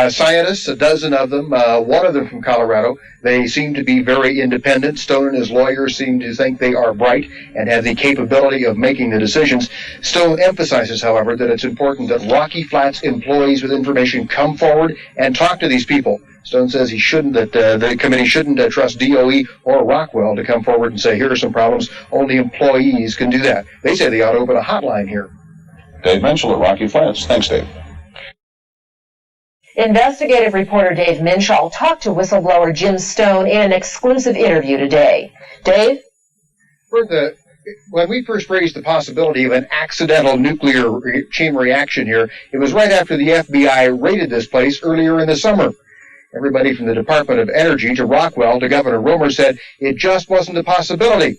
Scientists, a dozen of them, one of them from Colorado. They seem to be very independent. Stone and his lawyers seem to think they are bright and have the capability of making the decisions. Stone emphasizes, however, that it's important that Rocky Flats employees with information come forward and talk to these people. Stone says the committee shouldn't trust DOE or Rockwell to come forward and say, here are some problems. Only employees can do that. They say they ought to open a hotline here. Dave Minshall at Rocky Flats. Thanks, Dave. Investigative reporter Dave Minshall talked to whistleblower Jim Stone in an exclusive interview today. Dave? When we first raised the possibility of an accidental nuclear chain reaction here, it was right after the FBI raided this place earlier in the summer. Everybody from the Department of Energy to Rockwell to Governor Romer said it just wasn't a possibility.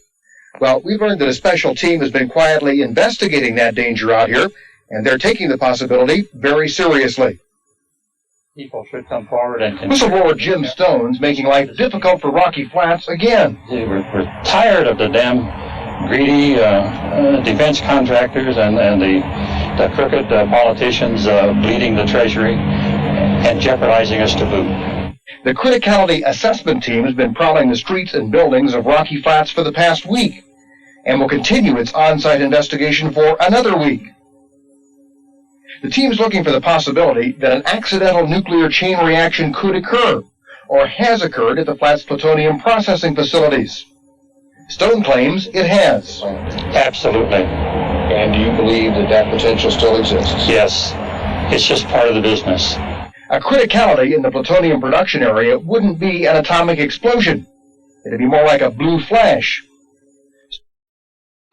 Well, we've learned that a special team has been quietly investigating that danger out here, and they're taking the possibility very seriously. People should come forward and... Whistleblower Jim Stone's making life difficult for Rocky Flats again. We're tired of the damn greedy defense contractors and the crooked politicians bleeding the Treasury and jeopardizing us to boot. The Criticality Assessment Team has been prowling the streets and buildings of Rocky Flats for the past week and will continue its on-site investigation for another week. The team is looking for the possibility that an accidental nuclear chain reaction could occur, or has occurred at the Flats plutonium processing facilities. Stone claims it has. Absolutely. And do you believe that that potential still exists? Yes. It's just part of the business. A criticality in the plutonium production area wouldn't be an atomic explosion. It'd be more like a blue flash.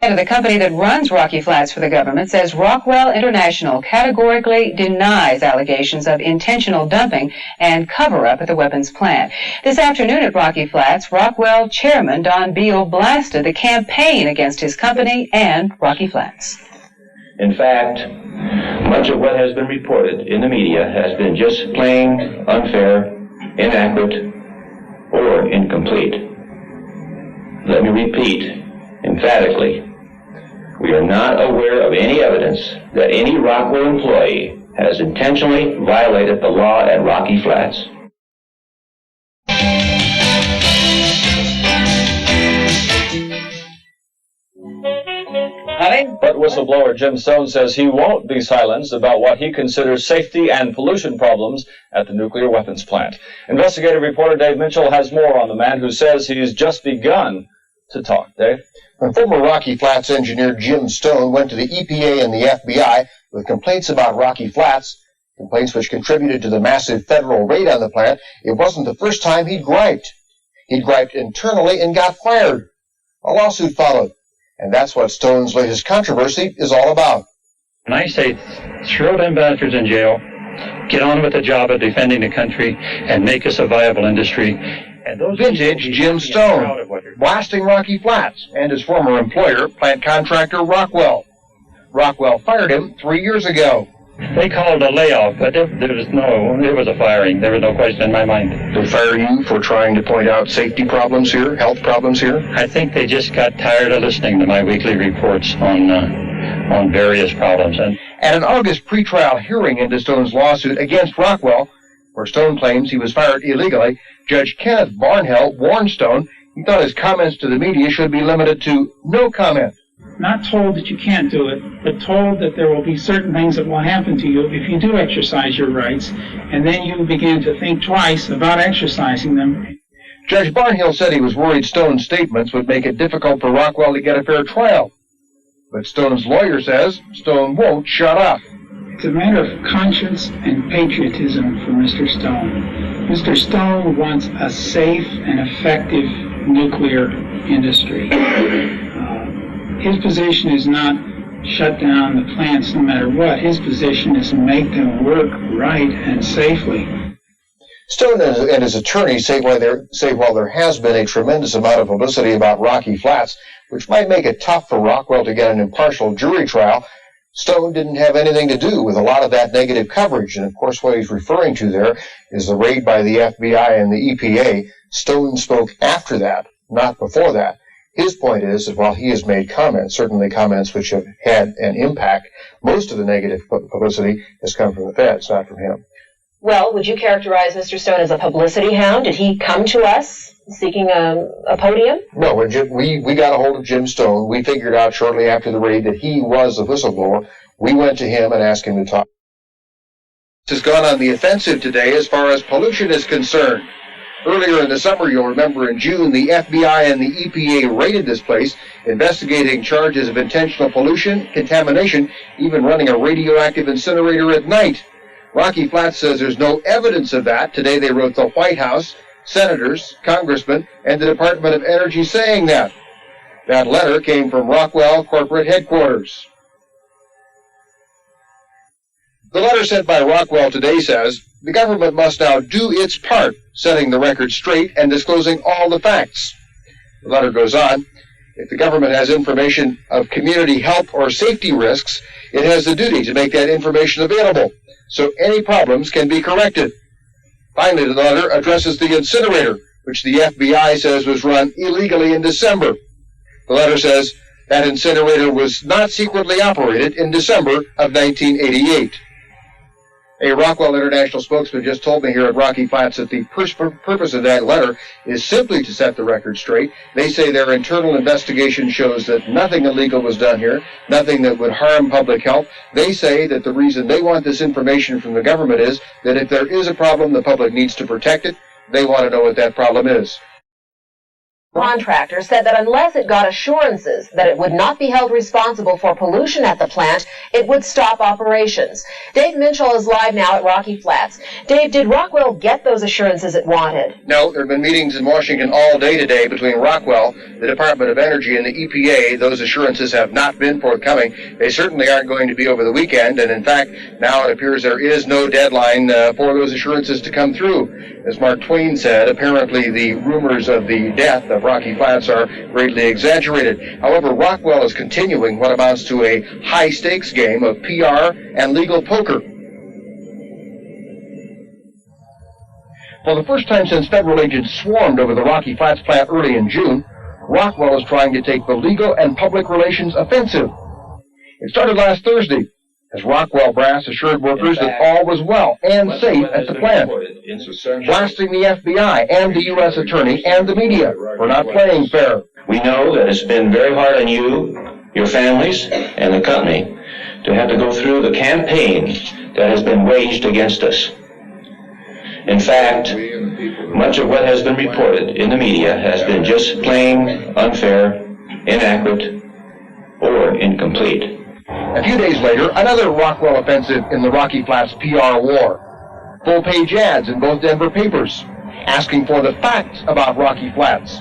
Head of the company that runs Rocky Flats for the government says Rockwell International categorically denies allegations of intentional dumping and cover-up at the weapons plant. This afternoon at Rocky Flats, Rockwell chairman Don Beal blasted the campaign against his company and Rocky Flats. In fact, much of what has been reported in the media has been just plain unfair, inaccurate, or incomplete. Let me repeat emphatically, we are not aware of any evidence that any Rockwell employee has intentionally violated the law at Rocky Flats. But whistleblower Jim Stone says he won't be silenced about what he considers safety and pollution problems at the nuclear weapons plant. Investigative reporter Dave Minshall has more on the man who says he's just begun to talk. Dave? Former Rocky Flats engineer Jim Stone went to the EPA and the FBI with complaints about Rocky Flats, complaints which contributed to the massive federal raid on the plant. It wasn't the first time he'd griped. He'd griped internally and got fired. A lawsuit followed. And that's what Stone's latest controversy is all about. And I say, throw them bastards in jail, get on with the job of defending the country, and make us a viable industry. And those Vintage Jim Stone, blasting Rocky Flats, and his former employer, plant contractor Rockwell. Rockwell fired him 3 years ago. They called a layoff, but it was a firing. There was no question in my mind. They fire you for trying to point out safety problems here, health problems here? I think they just got tired of listening to my weekly reports on various problems. And at an August pretrial hearing into Stone's lawsuit against Rockwell, where Stone claims he was fired illegally, Judge Kenneth Barnhill warned Stone he thought his comments to the media should be limited to no comment. Not told that you can't do it, but told that there will be certain things that will happen to you if you do exercise your rights, and then you begin to think twice about exercising them. Judge Barnhill said he was worried Stone's statements would make it difficult for Rockwell to get a fair trial. But Stone's lawyer says Stone won't shut up. It's a matter of conscience and patriotism for Mr. Stone. Mr. Stone wants a safe and effective nuclear industry. His position is not shut down the plants no matter what. His position is to make them work right and safely. Stone and his attorneys say while there has been a tremendous amount of publicity about Rocky Flats, which might make it tough for Rockwell to get an impartial jury trial, Stone didn't have anything to do with a lot of that negative coverage. And of course what he's referring to there is the raid by the FBI and the EPA. Stone spoke after that, not before that. His point is that while he has made comments, certainly comments which have had an impact, most of the negative publicity has come from the feds, not from him. Well, would you characterize Mr. Stone as a publicity hound? Did he come to us seeking a podium? No, we got a hold of Jim Stone. We figured out shortly after the raid that he was a whistleblower. We went to him and asked him to talk. This has gone on the offensive today as far as pollution is concerned. Earlier in the summer, you'll remember in June, the FBI and the EPA raided this place, investigating charges of intentional pollution, contamination, even running a radioactive incinerator at night. Rocky Flats says there's no evidence of that. Today they wrote the White House, senators, congressmen, and the Department of Energy saying that. That letter came from Rockwell corporate headquarters. The letter sent by Rockwell today says, the government must now do its part, setting the record straight and disclosing all the facts. The letter goes on, if the government has information of community health or safety risks, it has the duty to make that information available, so any problems can be corrected. Finally, the letter addresses the incinerator, which the FBI says was run illegally in December. The letter says that incinerator was not secretly operated in December of 1988. A Rockwell International spokesman just told me here at Rocky Flats that the purpose of that letter is simply to set the record straight. They say their internal investigation shows that nothing illegal was done here, nothing that would harm public health. They say that the reason they want this information from the government is that if there is a problem, the public needs to protect it. They want to know what that problem is. Contractor said that unless it got assurances that it would not be held responsible for pollution at the plant, it would stop operations. Dave Minshall is live now at Rocky Flats. Dave, did Rockwell get those assurances it wanted? No, there have been meetings in Washington all day today between Rockwell, the Department of Energy, and the EPA. Those assurances have not been forthcoming. They certainly aren't going to be over the weekend, and in fact, now it appears there is no deadline for those assurances to come through. As Mark Twain said, apparently the rumors of the death of Rocky Flats are greatly exaggerated. However, Rockwell is continuing what amounts to a high-stakes game of PR and legal poker. For the first time since federal agents swarmed over the Rocky Flats plant early in June, Rockwell is trying to take the legal and public relations offensive. It started last Thursday, as Rockwell brass assured workers that all was well and safe at the plant, blasting the FBI and the U.S. Attorney and the media for not playing fair. We know that it's been very hard on you, your families, and the company to have to go through the campaign that has been waged against us. In fact, much of what has been reported in the media has been just plain unfair, inaccurate, or incomplete. A few days later, another Rockwell offensive in the Rocky Flats PR war. Full-page ads in both Denver papers, asking for the facts about Rocky Flats.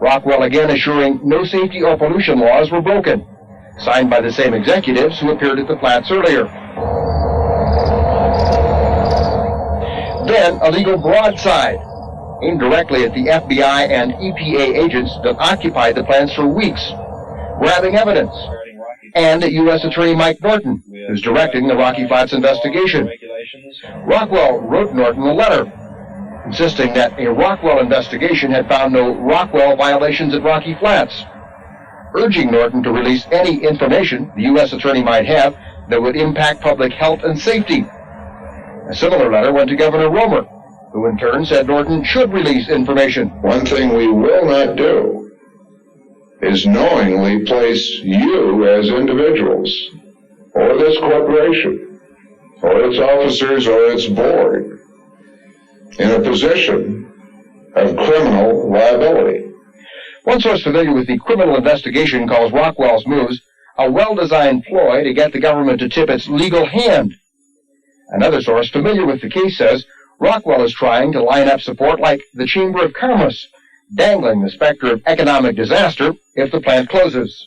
Rockwell again assuring no safety or pollution laws were broken, signed by the same executives who appeared at the Flats earlier. Then a legal broadside, aimed directly at the FBI and EPA agents that occupied the plants for weeks, grabbing evidence, and U.S. Attorney Mike Norton, who's directing the Rocky Flats investigation. Rockwell wrote Norton a letter, insisting that a Rockwell investigation had found no Rockwell violations at Rocky Flats, urging Norton to release any information the U.S. Attorney might have that would impact public health and safety. A similar letter went to Governor Romer, who in turn said Norton should release information. One thing we will not do is knowingly place you as individuals, or this corporation, or its officers, or its board, in a position of criminal liability. One source familiar with the criminal investigation calls Rockwell's moves a well-designed ploy to get the government to tip its legal hand. Another source familiar with the case says Rockwell is trying to line up support like the Chamber of Commerce, dangling the specter of economic disaster if the plant closes.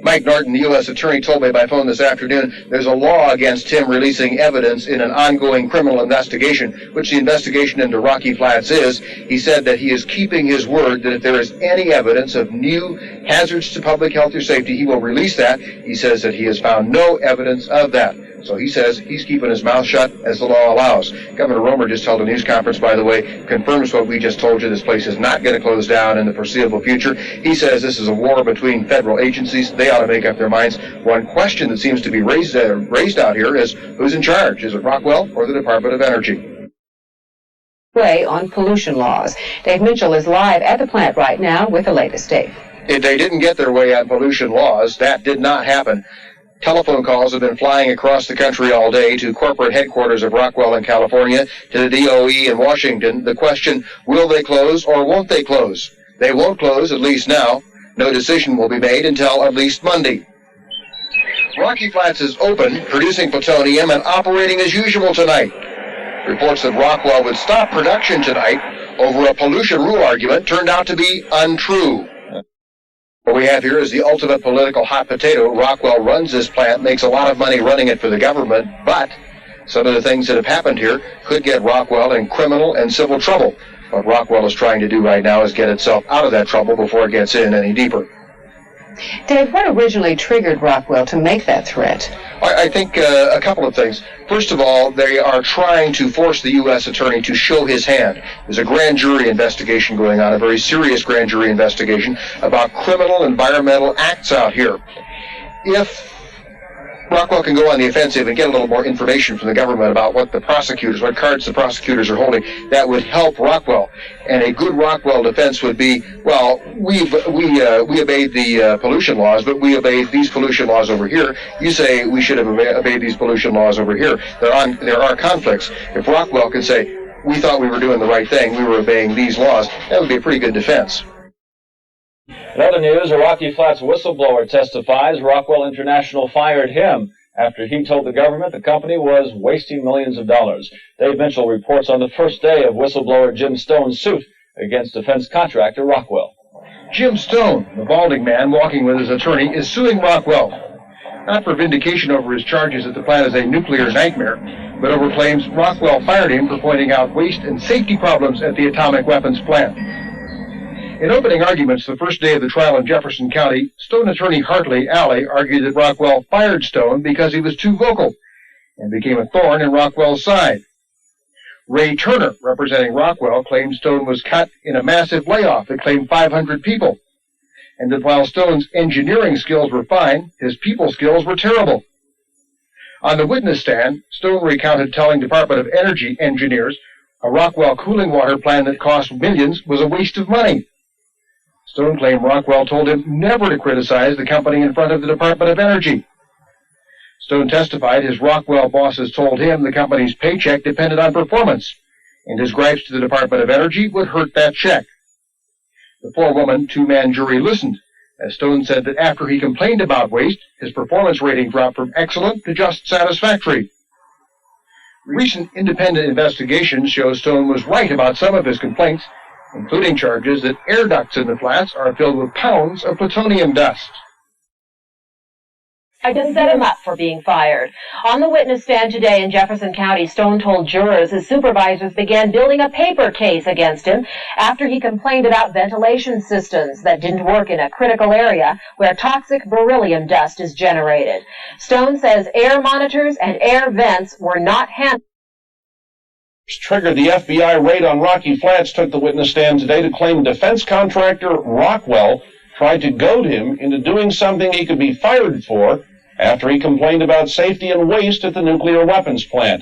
Mike Norton, the U.S. Attorney, told me by phone this afternoon there's a law against him releasing evidence in an ongoing criminal investigation, which the investigation into Rocky Flats is. He said that he is keeping his word that if there is any evidence of new hazards to public health or safety, he will release that. He says that he has found no evidence of that. So he says he's keeping his mouth shut as the law allows. Governor Romer just held a news conference, by the way, confirms what we just told you. This place is not going to close down in the foreseeable future. He says this is a war between federal agencies. They ought to make up their minds. One question that seems to be raised out here is who's in charge? Is it Rockwell or the Department of Energy? Way on pollution laws. Dave Minshall is live at the plant right now with the latest. Dave. If they didn't get their way on pollution laws, that did not happen. Telephone calls have been flying across the country all day to corporate headquarters of Rockwell in California, to the DOE in Washington. The question, will they close or won't they close? They won't close, at least now. No decision will be made until at least Monday. Rocky Flats is open, producing plutonium and operating as usual tonight. Reports that Rockwell would stop production tonight over a pollution rule argument turned out to be untrue. What we have here is the ultimate political hot potato. Rockwell runs this plant, makes a lot of money running it for the government, but some of the things that have happened here could get Rockwell in criminal and civil trouble. What Rockwell is trying to do right now is get itself out of that trouble before it gets in any deeper. Dave, what originally triggered Rockwell to make that threat? I think a couple of things. First of all, they are trying to force the U.S. Attorney to show his hand. There's a grand jury investigation going on, a very serious grand jury investigation about criminal environmental acts out here. If Rockwell can go on the offensive and get a little more information from the government about what cards the prosecutors are holding, that would help Rockwell. And a good Rockwell defense would be, well, we obeyed the pollution laws, but we obeyed these pollution laws over here. You say we should have obeyed these pollution laws over here. There are conflicts. If Rockwell could say, we thought we were doing the right thing, we were obeying these laws, that would be a pretty good defense. In other news, a Rocky Flats whistleblower testifies Rockwell International fired him after he told the government the company was wasting millions of dollars. Dave Minshall reports on the first day of whistleblower Jim Stone's suit against defense contractor Rockwell. Jim Stone, the balding man walking with his attorney, is suing Rockwell, not for vindication over his charges that the plant is a nuclear nightmare, but over claims Rockwell fired him for pointing out waste and safety problems at the atomic weapons plant. In opening arguments the first day of the trial in Jefferson County, Stone attorney Hartley Alley argued that Rockwell fired Stone because he was too vocal and became a thorn in Rockwell's side. Ray Turner, representing Rockwell, claimed Stone was cut in a massive layoff that claimed 500 people, and that while Stone's engineering skills were fine, his people skills were terrible. On the witness stand, Stone recounted telling Department of Energy engineers a Rockwell cooling water plant that cost millions was a waste of money. Stone claimed Rockwell told him never to criticize the company in front of the Department of Energy. Stone testified his Rockwell bosses told him the company's paycheck depended on performance, and his gripes to the Department of Energy would hurt that check. The four-woman, two-man jury listened, as Stone said that after he complained about waste, his performance rating dropped from excellent to just satisfactory. Recent independent investigations show Stone was right about some of his complaints, including charges that air ducts in the flats are filled with pounds of plutonium dust. I just set him up for being fired. On the witness stand today in Jefferson County, Stone told jurors his supervisors began building a paper case against him after he complained about ventilation systems that didn't work in a critical area where toxic beryllium dust is generated. Stone says air monitors and air vents were not handled. Triggered the FBI raid on Rocky Flats took the witness stand today to claim defense contractor Rockwell tried to goad him into doing something he could be fired for after he complained about safety and waste at the nuclear weapons plant.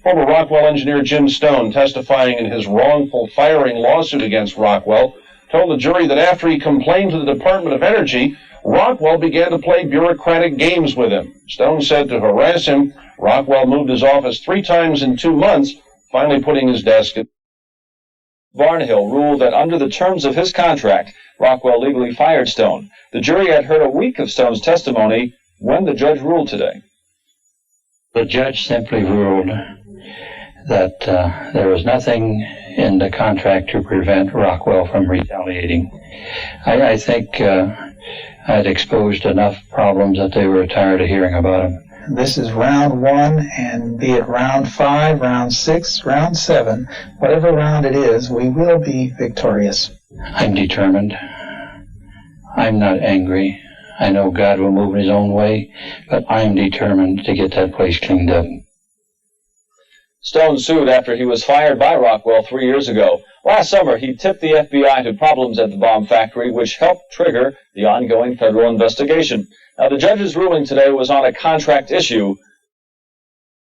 Former Rockwell engineer Jim Stone, testifying in his wrongful firing lawsuit against Rockwell, told the jury that after he complained to the Department of Energy, Rockwell began to play bureaucratic games with him. Stone said to harass him, Rockwell moved his office 3 times in 2 months, finally putting his desk at Barnhill ruled that under the terms of his contract, Rockwell legally fired Stone. The jury had heard a week of Stone's testimony when the judge ruled today. The judge simply ruled that there was nothing in the contract to prevent Rockwell from retaliating. I think I'd exposed enough problems that they were tired of hearing about them. This is round 1, and be it round 5, round 6, round 7, whatever round it is, we will be victorious. I'm determined. I'm not angry. I know God will move in his own way, but I'm determined to get that place cleaned up. Stone sued after he was fired by Rockwell 3 years ago. Last summer, he tipped the FBI to problems at the bomb factory, which helped trigger the ongoing federal investigation. Now, the judge's ruling today was on a contract issue.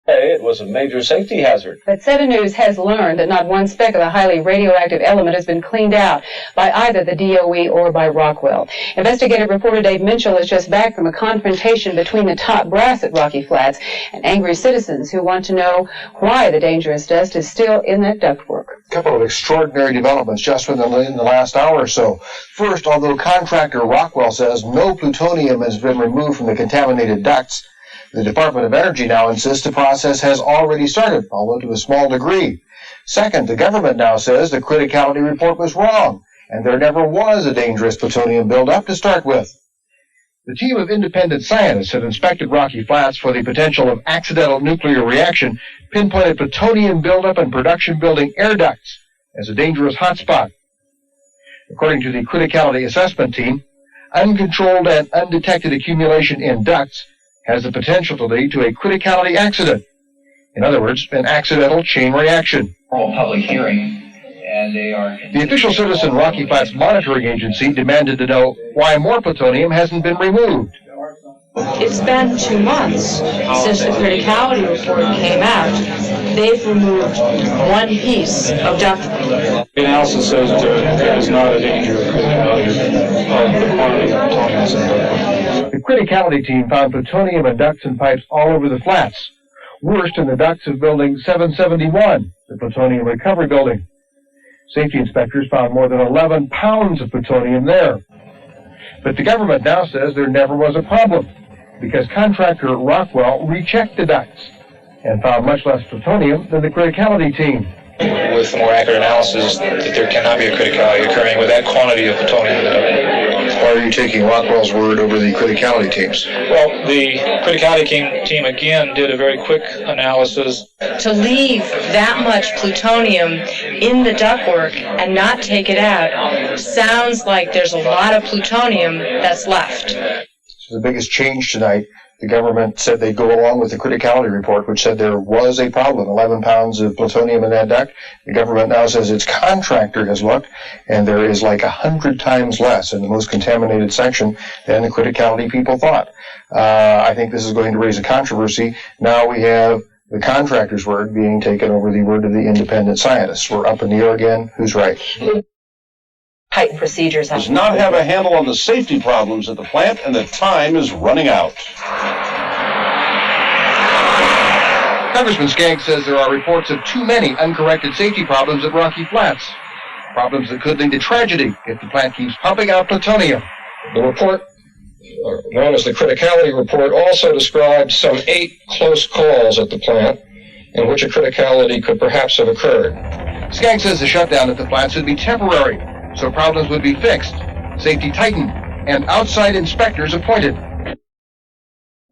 It was a major safety hazard. But 7 News has learned that not one speck of the highly radioactive element has been cleaned out by either the DOE or by Rockwell. Investigative reporter Dave Minshall is just back from a confrontation between the top brass at Rocky Flats and angry citizens who want to know why the dangerous dust is still in that ductwork. A couple of extraordinary developments just in the last hour or so. First, although contractor Rockwell says no plutonium has been removed from the contaminated ducts, the Department of Energy now insists the process has already started, although to a small degree. Second, the government now says the criticality report was wrong, and there never was a dangerous plutonium buildup to start with. The team of independent scientists had inspected Rocky Flats for the potential of accidental nuclear reaction, pinpointed plutonium buildup and production building air ducts as a dangerous hotspot. According to the criticality assessment team, uncontrolled and undetected accumulation in ducts has the potential to lead to a criticality accident. In other words, an accidental chain reaction. Public hearing, and they are... The official citizen Rocky Flats Monitoring Agency demanded to know why more plutonium hasn't been removed. It's been 2 months since the criticality report came out. They've removed 1 piece of ductwork. The analysis says there is not a danger of the quantity of plutonium. The criticality team found plutonium in ducts and pipes all over the flats. Worst in the ducts of Building 771, the plutonium recovery building. Safety inspectors found more than 11 pounds of plutonium there. But the government now says there never was a problem, because contractor Rockwell rechecked the ducts and found much less plutonium than the criticality team. With more accurate analysis, that there cannot be a criticality occurring with that quantity of plutonium in the duct. Why are you taking Rockwell's word over the criticality teams? Well, the criticality team again did a very quick analysis. To leave that much plutonium in the ductwork and not take it out sounds like there's a lot of plutonium that's left. So the biggest change tonight, the government said they'd go along with the criticality report, which said there was a problem, 11 pounds of plutonium in that duct. The government now says its contractor has looked, and there is like 100 times less in the most contaminated section than the criticality people thought. I think this is going to raise a controversy. Now we have the contractor's word being taken over the word of the independent scientists. We're up in the air again. Who's right? Heightened procedures does not have a handle on the safety problems at the plant, and the time is running out. Congressman Skaggs says there are reports of too many uncorrected safety problems at Rocky Flats. Problems that could lead to tragedy if the plant keeps pumping out plutonium. The report, known as the criticality report, also described some 8 close calls at the plant in which a criticality could perhaps have occurred. Skaggs says the shutdown at the plants would be temporary, so problems would be fixed, safety tightened, and outside inspectors appointed.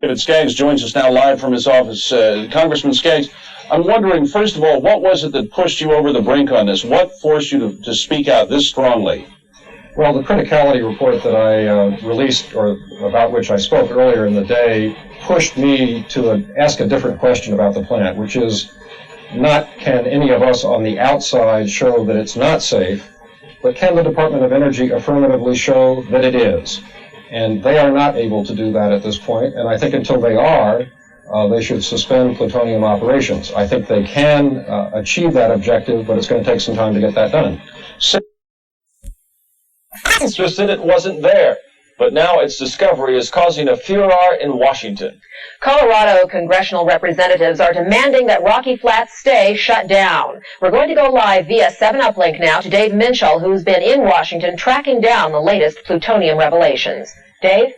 David Skaggs joins us now live from his office. Congressman Skaggs, I'm wondering, first of all, what was it that pushed you over the brink on this? What forced you to speak out this strongly? Well, the criticality report that I released, or about which I spoke earlier in the day, pushed me to ask a different question about the plant, which is not can any of us on the outside show that it's not safe, but can the Department of Energy affirmatively show that it is? And they are not able to do that at this point, and I think until they are, they should suspend plutonium operations. I think they can achieve that objective, but it's going to take some time to get that done. Just said it wasn't there. but now its discovery is causing a furor in Washington. Colorado congressional representatives are demanding that Rocky Flats stay shut down. We're going to go live via 7-Uplink now to Dave Minshall, who's been in Washington tracking down the latest plutonium revelations. Dave?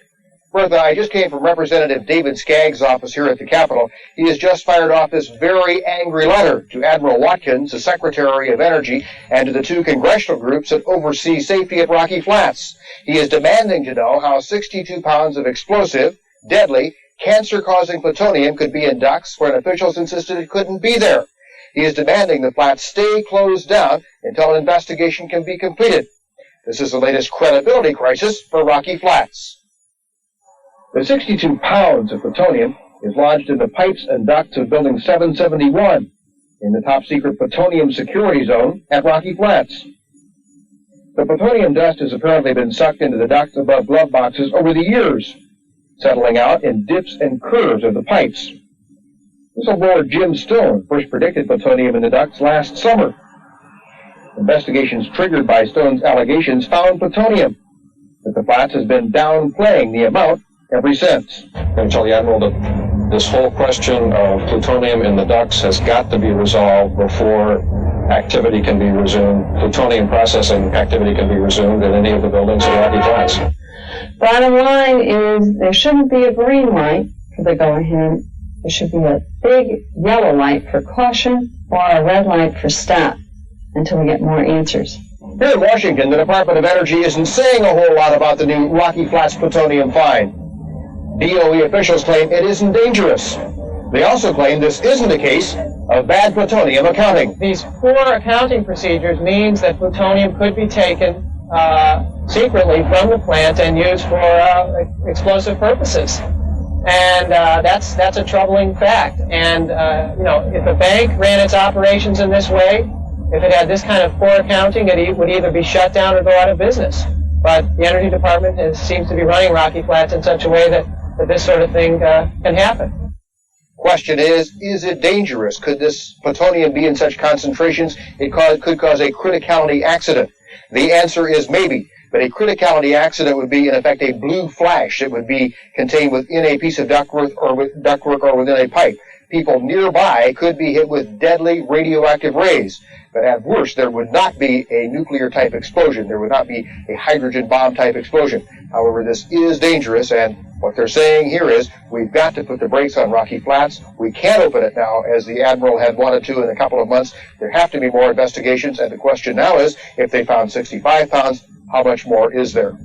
Bertha, I just came from Representative David Skaggs' office here at the Capitol. He has just fired off this very angry letter to Admiral Watkins, the Secretary of Energy, and to the 2 congressional groups that oversee safety at Rocky Flats. He is demanding to know how 62 pounds of explosive, deadly, cancer-causing plutonium could be in ducts when officials insisted it couldn't be there. He is demanding the flats stay closed down until an investigation can be completed. This is the latest credibility crisis for Rocky Flats. The 62 pounds of plutonium is lodged in the pipes and ducts of Building 771 in the top-secret plutonium security zone at Rocky Flats. The plutonium dust has apparently been sucked into the ducts above glove boxes over the years, settling out in dips and curves of the pipes. Whistleblower Jim Stone first predicted plutonium in the ducts last summer. Investigations triggered by Stone's allegations found plutonium, but the Flats has been downplaying the amount ever since. I'm going to tell the Admiral that this whole question of plutonium in the ducts has got to be resolved before activity can be resumed, plutonium processing activity can be resumed in any of the buildings at Rocky Flats. Bottom line is there shouldn't be a green light for the go-ahead. There should be a big yellow light for caution or a red light for stop until we get more answers. Here in Washington, the Department of Energy isn't saying a whole lot about the new Rocky Flats plutonium find. DOE officials claim it isn't dangerous. They also claim this isn't a case of bad plutonium accounting. These poor accounting procedures means that plutonium could be taken secretly from the plant and used for explosive purposes. And that's a troubling fact. And, if a bank ran its operations in this way, if it had this kind of poor accounting, it would either be shut down or go out of business. But the Energy Department seems to be running Rocky Flats in such a way that this sort of thing can happen. Question is it dangerous? Could this plutonium be in such concentrations it could cause a criticality accident? The answer is maybe, but a criticality accident would be, in effect, a blue flash that would be contained within a piece of ductwork or within a pipe. People nearby could be hit with deadly radioactive rays. But at worst, there would not be a nuclear-type explosion. There would not be a hydrogen bomb-type explosion. However, this is dangerous, and what they're saying here is we've got to put the brakes on Rocky Flats. We can't open it now, as the Admiral had wanted to in a couple of months. There have to be more investigations, and the question now is, if they found 65 pounds, how much more is there?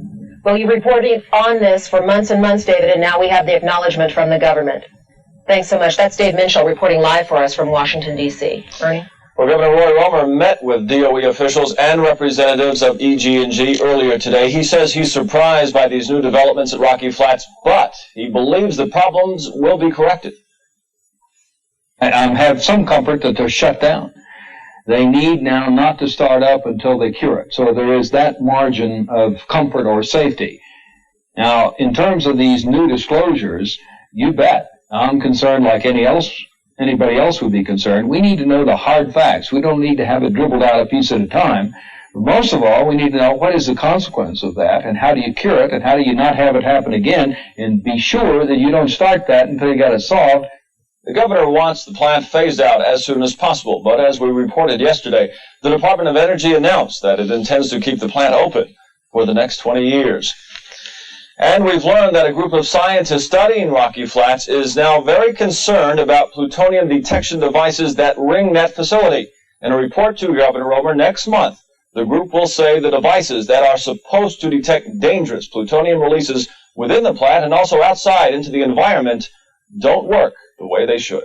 Well, you've reported on this for months and months, David, and now we have the acknowledgement from the government. Thanks so much. That's Dave Minshall reporting live for us from Washington, D.C. Ernie? Well, Governor Roy Romer met with DOE officials and representatives of EG&G earlier today. He says he's surprised by these new developments at Rocky Flats, but he believes the problems will be corrected. I have some comfort that they're shut down. They need now not to start up until they cure it. So there is that margin of comfort or safety. Now, in terms of these new disclosures, you bet. I'm concerned like anybody else would be concerned. We need to know the hard facts. We don't need to have it dribbled out a piece at a time. But most of all, we need to know what is the consequence of that, and how do you cure it, and how do you not have it happen again, and be sure that you don't start that until you got it solved. The governor wants the plant phased out as soon as possible, but as we reported yesterday, the Department of Energy announced that it intends to keep the plant open for the next 20 years. And we've learned that a group of scientists studying Rocky Flats is now very concerned about plutonium detection devices that ring that facility. In a report to Governor Romer next month, the group will say the devices that are supposed to detect dangerous plutonium releases within the plant and also outside into the environment don't work the way they should.